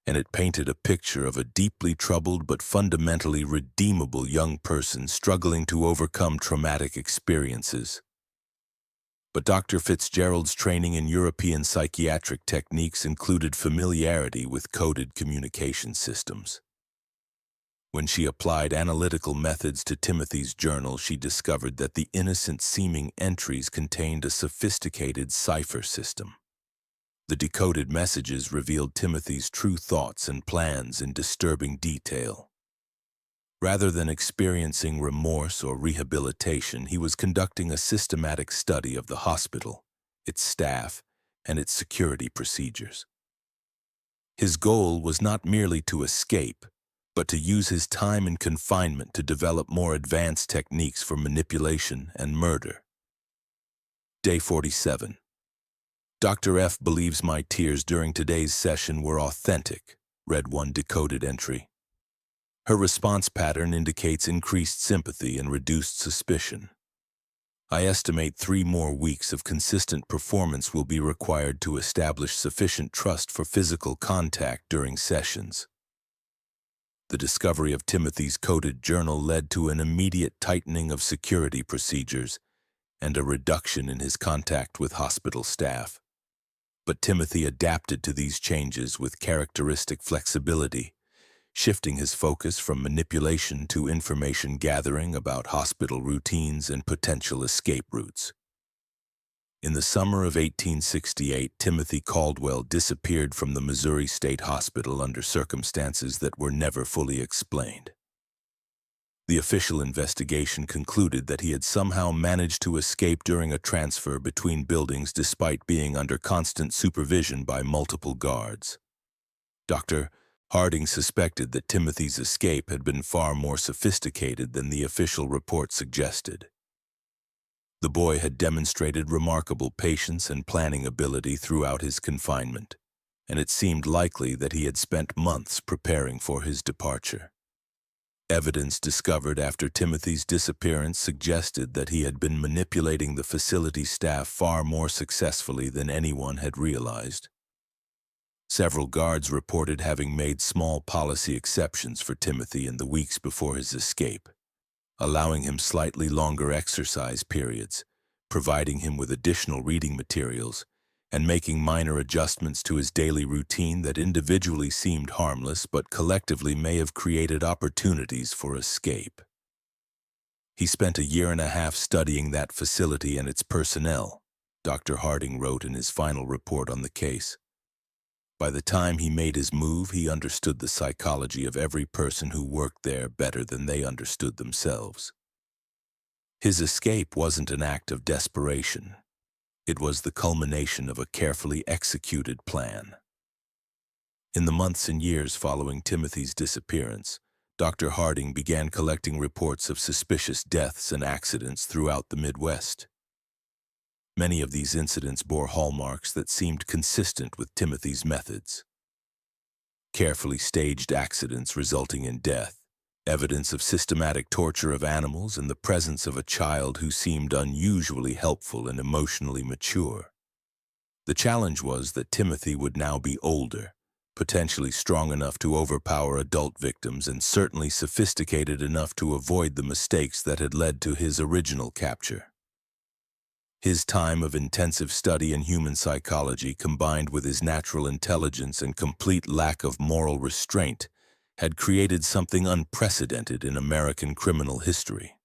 and it painted a picture of a deeply troubled but fundamentally redeemable young person struggling to overcome traumatic experiences. But Dr. Fitzgerald's training in European psychiatric techniques included familiarity with coded communication systems. When she applied analytical methods to Timothy's journal, she discovered that the innocent-seeming entries contained a sophisticated cipher system. The decoded messages revealed Timothy's true thoughts and plans in disturbing detail. Rather than experiencing remorse or rehabilitation, he was conducting a systematic study of the hospital, its staff, and its security procedures. His goal was not merely to escape, but to use his time in confinement to develop more advanced techniques for manipulation and murder. Day 47. Dr. F believes my tears during today's session were authentic, read one decoded entry. Her response pattern indicates increased sympathy and reduced suspicion. I estimate 3 more weeks of consistent performance will be required to establish sufficient trust for physical contact during sessions. The discovery of Timothy's coded journal led to an immediate tightening of security procedures and a reduction in his contact with hospital staff. But Timothy adapted to these changes with characteristic flexibility, shifting his focus from manipulation to information gathering about hospital routines and potential escape routes. In the summer of 1868, Timothy Caldwell disappeared from the Missouri State Hospital under circumstances that were never fully explained. The official investigation concluded that he had somehow managed to escape during a transfer between buildings despite being under constant supervision by multiple guards. Dr. Harding suspected that Timothy's escape had been far more sophisticated than the official report suggested. The boy had demonstrated remarkable patience and planning ability throughout his confinement, and it seemed likely that he had spent months preparing for his departure. Evidence discovered after Timothy's disappearance suggested that he had been manipulating the facility staff far more successfully than anyone had realized. Several guards reported having made small policy exceptions for Timothy in the weeks before his escape, allowing him slightly longer exercise periods, providing him with additional reading materials, and making minor adjustments to his daily routine that individually seemed harmless but collectively may have created opportunities for escape. He spent 1.5 years studying that facility and its personnel, Dr. Harding wrote in his final report on the case. By the time he made his move, he understood the psychology of every person who worked there better than they understood themselves. His escape wasn't an act of desperation. It was the culmination of a carefully executed plan. In the months and years following Timothy's disappearance, Dr. Harding began collecting reports of suspicious deaths and accidents throughout the Midwest. Many of these incidents bore hallmarks that seemed consistent with Timothy's methods. Carefully staged accidents resulting in death, evidence of systematic torture of animals, and the presence of a child who seemed unusually helpful and emotionally mature. The challenge was that Timothy would now be older, potentially strong enough to overpower adult victims and certainly sophisticated enough to avoid the mistakes that had led to his original capture. His time of intensive study in human psychology, combined with his natural intelligence and complete lack of moral restraint, had created something unprecedented in American criminal history.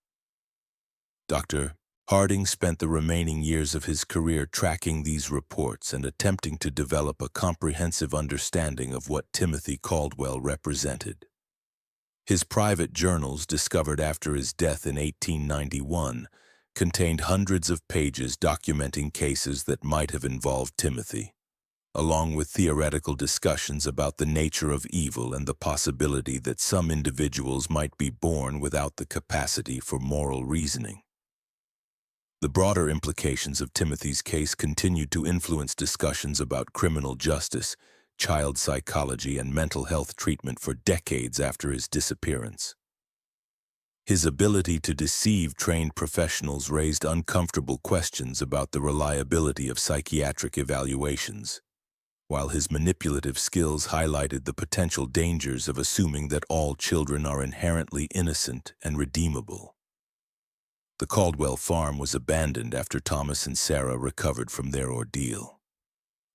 Dr. Harding spent the remaining years of his career tracking these reports and attempting to develop a comprehensive understanding of what Timothy Caldwell represented. His private journals, discovered after his death in 1891, contained hundreds of pages documenting cases that might have involved Timothy, along with theoretical discussions about the nature of evil and the possibility that some individuals might be born without the capacity for moral reasoning. The broader implications of Timothy's case continued to influence discussions about criminal justice, child psychology, and mental health treatment for decades after his disappearance. His ability to deceive trained professionals raised uncomfortable questions about the reliability of psychiatric evaluations, while his manipulative skills highlighted the potential dangers of assuming that all children are inherently innocent and redeemable. The Caldwell farm was abandoned after Thomas and Sarah recovered from their ordeal.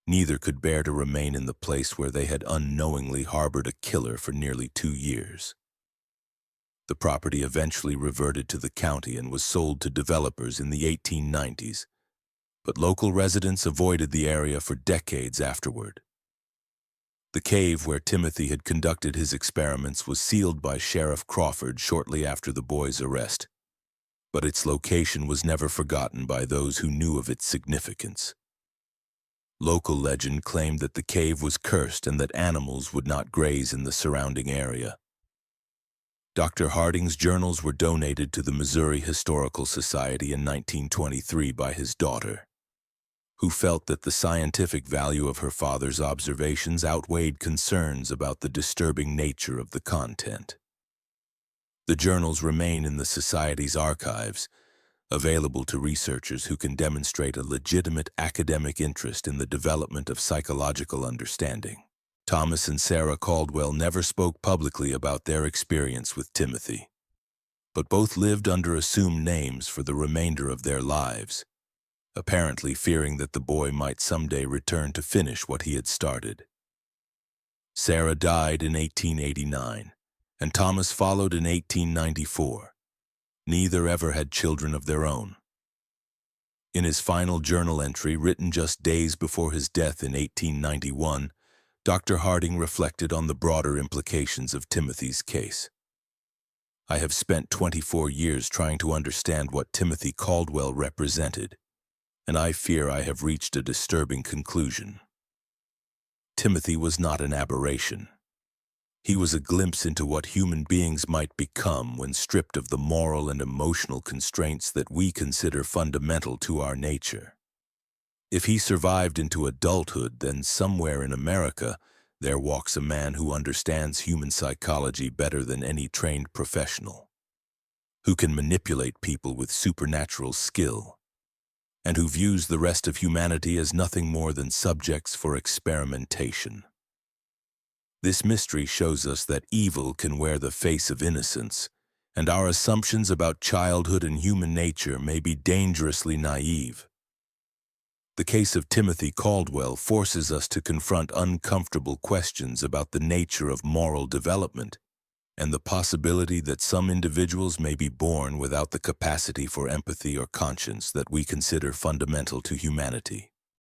Neither could bear to remain in the place where they had unknowingly harbored a killer for nearly 2 years. The property eventually reverted to the county and was sold to developers in the 1890s, but local residents avoided the area for decades afterward. The cave where Timothy had conducted his experiments was sealed by Sheriff Crawford shortly after the boy's arrest, but its location was never forgotten by those who knew of its significance. Local legend claimed that the cave was cursed and that animals would not graze in the surrounding area. Dr. Harding's journals were donated to the Missouri Historical Society in 1923 by his daughter, who felt that the scientific value of her father's observations outweighed concerns about the disturbing nature of the content. The journals remain in the Society's archives, available to researchers who can demonstrate a legitimate academic interest in the development of psychological understanding. Thomas and Sarah Caldwell never spoke publicly about their experience with Timothy, but both lived under assumed names for the remainder of their lives, apparently fearing that the boy might someday return to finish what he had started. Sarah died in 1889, and Thomas followed in 1894. Neither ever had children of their own. In his final journal entry, written just days before his death in 1891, Dr. Harding reflected on the broader implications of Timothy's case. I have spent 24 years trying to understand what Timothy Caldwell represented, and I fear I have reached a disturbing conclusion. Timothy was not an aberration. He was a glimpse into what human beings might become when stripped of the moral and emotional constraints that we consider fundamental to our nature. If he survived into adulthood, then somewhere in America there walks a man who understands human psychology better than any trained professional, who can manipulate people with supernatural skill, and who views the rest of humanity as nothing more than subjects for experimentation. This mystery shows us that evil can wear the face of innocence, and our assumptions about childhood and human nature may be dangerously naive. The case of Timothy Caldwell forces us to confront uncomfortable questions about the nature of moral development and the possibility that some individuals may be born without the capacity for empathy or conscience that we consider fundamental to humanity.